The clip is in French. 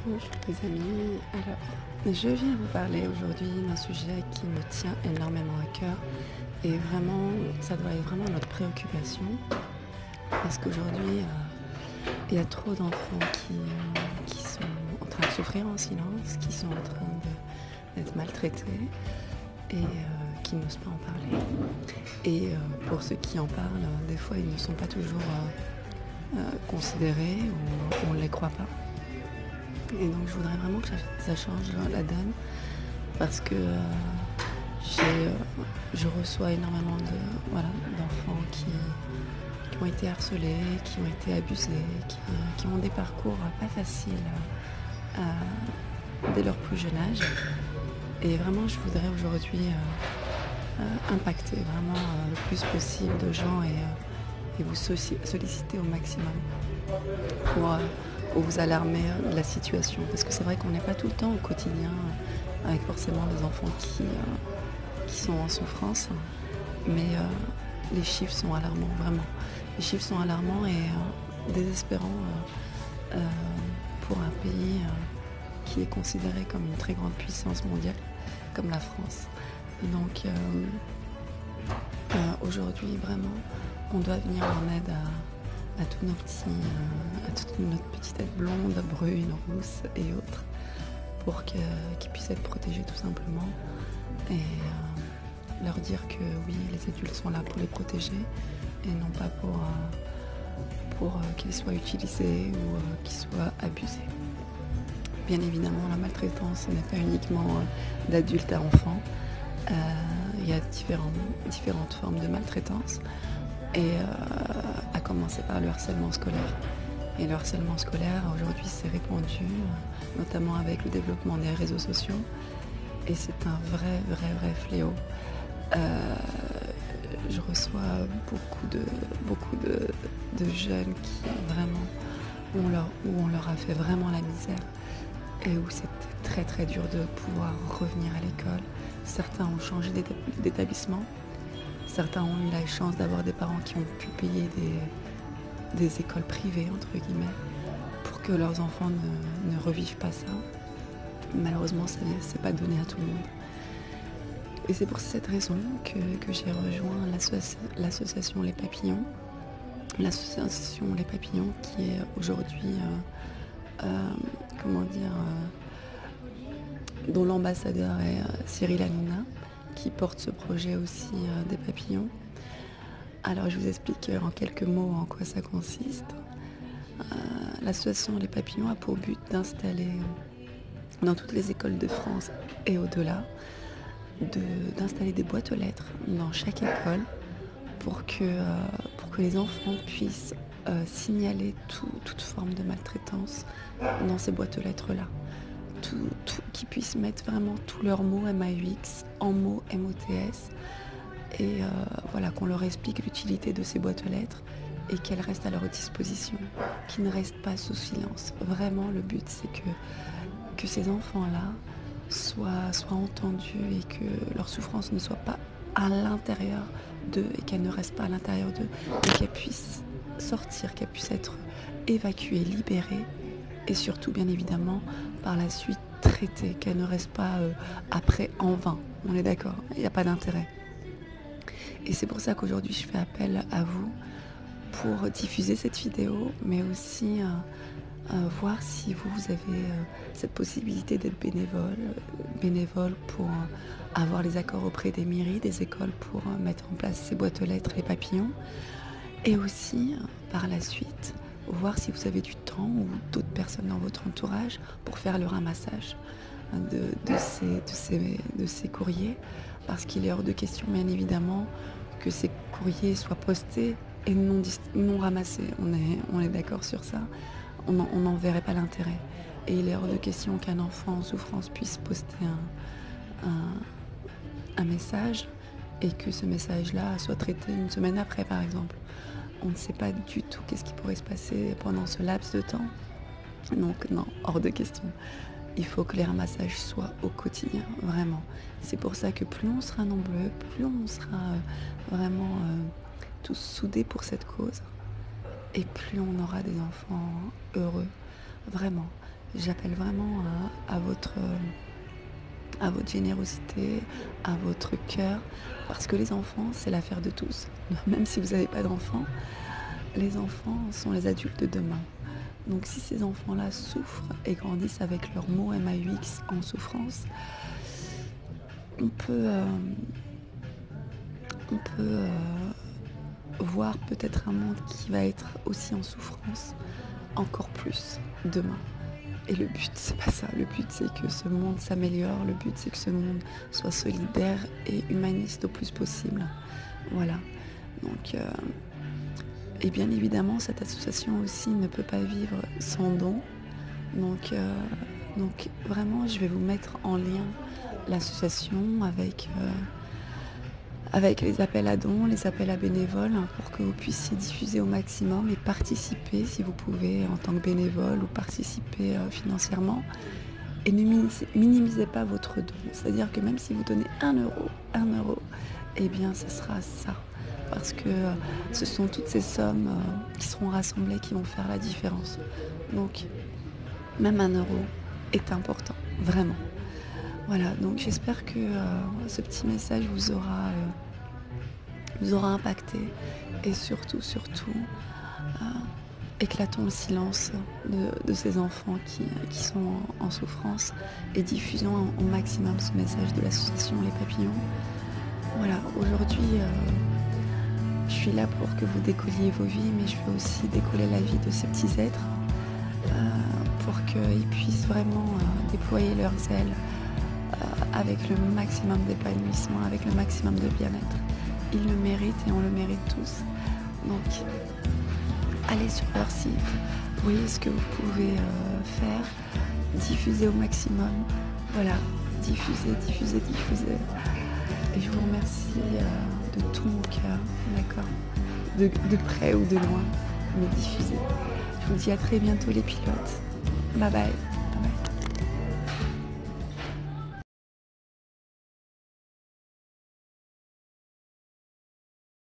Bonjour les amis, alors je viens vous parler aujourd'hui d'un sujet qui me tient énormément à cœur et vraiment ça doit être vraiment notre préoccupation parce qu'aujourd'hui il y a trop d'enfants qui sont en train de souffrir en silence, qui sont en train d'être maltraités et qui n'osent pas en parler. Et pour ceux qui en parlent, des fois ils ne sont pas toujours considérés ou on ne les croit pas. Et donc je voudrais vraiment que ça change la donne parce que je reçois énormément d'enfants qui ont été harcelés, qui ont été abusés, qui ont des parcours pas faciles dès leur plus jeune âge. Et vraiment je voudrais aujourd'hui impacter vraiment le plus possible de gens et vous solliciter au maximum pour vous alarmer de la situation. Parce que c'est vrai qu'on n'est pas tout le temps au quotidien avec forcément des enfants qui sont en souffrance. Mais les chiffres sont alarmants, vraiment. Les chiffres sont alarmants et désespérants pour un pays qui est considéré comme une très grande puissance mondiale, comme la France. Donc aujourd'hui, vraiment, on doit venir en aide à tous nos petits, à toute notre petite tête blonde, brune, rousse et autres, pour qu'ils puissent être protégés tout simplement et leur dire que oui, les adultes sont là pour les protéger et non pas pour qu'ils soient utilisés ou qu'ils soient abusés. Bien évidemment, la maltraitance n'est pas uniquement d'adultes à enfants. Il y a différentes formes de maltraitance et à commencer par le harcèlement scolaire. Et le harcèlement scolaire, aujourd'hui, s'est répandu, notamment avec le développement des réseaux sociaux. Et c'est un vrai fléau. Je reçois beaucoup de jeunes qui vraiment, où on leur a fait vraiment la misère et où c'était très dur de pouvoir revenir à l'école. Certains ont changé d'établissement. Certains ont eu la chance d'avoir des parents qui ont pu payer des écoles privées, entre guillemets, pour que leurs enfants ne revivent pas ça. Malheureusement, ça n'est pas donné à tout le monde. Et c'est pour cette raison que j'ai rejoint l'association Les Papillons. L'association Les Papillons qui est aujourd'hui, dont l'ambassadeur est Cyril Hanouna, qui porte ce projet aussi des papillons. Alors je vous explique en quelques mots en quoi ça consiste. L'association Les Papillons a pour but d'installer dans toutes les écoles de France et au-delà, d'installer des boîtes aux lettres dans chaque école pour que les enfants puissent signaler toute forme de maltraitance dans ces boîtes aux lettres-là. Qu'ils puissent mettre vraiment tous leurs mots MAUX en mots MOTS et qu'on leur explique l'utilité de ces boîtes aux lettres et qu'elles restent à leur disposition, qu'ils ne restent pas sous silence. Vraiment, le but, c'est que ces enfants-là soient entendus et que leur souffrance ne soit pas à l'intérieur d'eux et qu'elle ne reste pas à l'intérieur d'eux, et qu'elle puisse sortir, qu'elle puisse être évacuée, libérée et surtout, bien évidemment, par la suite traitée, qu'elle ne reste pas après en vain. On est d'accord, il n'y a pas d'intérêt. Et c'est pour ça qu'aujourd'hui, je fais appel à vous pour diffuser cette vidéo, mais aussi voir si vous avez cette possibilité d'être bénévole pour avoir les accords auprès des mairies, des écoles pour mettre en place ces boîtes aux lettres, les papillons. Et aussi, par la suite, voir si vous avez du temps ou d'autres personnes dans votre entourage pour faire le ramassage de ces courriers, parce qu'il est hors de question, bien évidemment, que ces courriers soient postés et non ramassés. On est d'accord sur ça. On n'en verrait pas l'intérêt. Et il est hors de question qu'un enfant en souffrance puisse poster un message et que ce message-là soit traité une semaine après, par exemple. On ne sait pas du tout qu'est-ce qui pourrait se passer pendant ce laps de temps. Donc non, hors de question. Il faut que les ramassages soient au quotidien, vraiment. C'est pour ça que plus on sera nombreux, plus on sera vraiment tous soudés pour cette cause, et plus on aura des enfants heureux, vraiment. J'appelle vraiment à votre générosité, à votre cœur, parce que les enfants, c'est l'affaire de tous. Même si vous n'avez pas d'enfants, les enfants sont les adultes de demain. Donc si ces enfants-là souffrent et grandissent avec leur mot MAUX en souffrance, on peut, voir peut-être un monde qui va être aussi en souffrance, encore plus demain. Et le but, c'est pas ça. Le but, c'est que ce monde s'améliore. Le but, c'est que ce monde soit solidaire et humaniste au plus possible. Voilà. Donc, et bien évidemment, cette association aussi ne peut pas vivre sans dons. Donc vraiment, je vais vous mettre en lien l'association avec les appels à dons, les appels à bénévoles, pour que vous puissiez diffuser au maximum et participer si vous pouvez en tant que bénévole ou participer financièrement. Et ne minimisez pas votre don. C'est-à-dire que même si vous donnez 1 euro, eh bien ce sera ça. Parce que ce sont toutes ces sommes qui seront rassemblées qui vont faire la différence. Donc même 1 euro est important, vraiment. Voilà, donc j'espère que ce petit message vous aura impacté et surtout, éclatons le silence de ces enfants qui sont en souffrance et diffusons au maximum ce message de l'association Les Papillons. Voilà, aujourd'hui, je suis là pour que vous décolliez vos vies, mais je veux aussi décoller la vie de ces petits êtres pour qu'ils puissent vraiment déployer leurs ailes avec le maximum d'épanouissement, avec le maximum de bien-être. Ils le méritent et on le mérite tous. Donc, allez sur leur site, voyez ce que vous pouvez faire, diffusez au maximum. Voilà, diffusez. Et je vous remercie de tout mon cœur, d'accord, de près ou de loin, mais diffusez. Je vous dis à très bientôt les pilotes. Bye bye.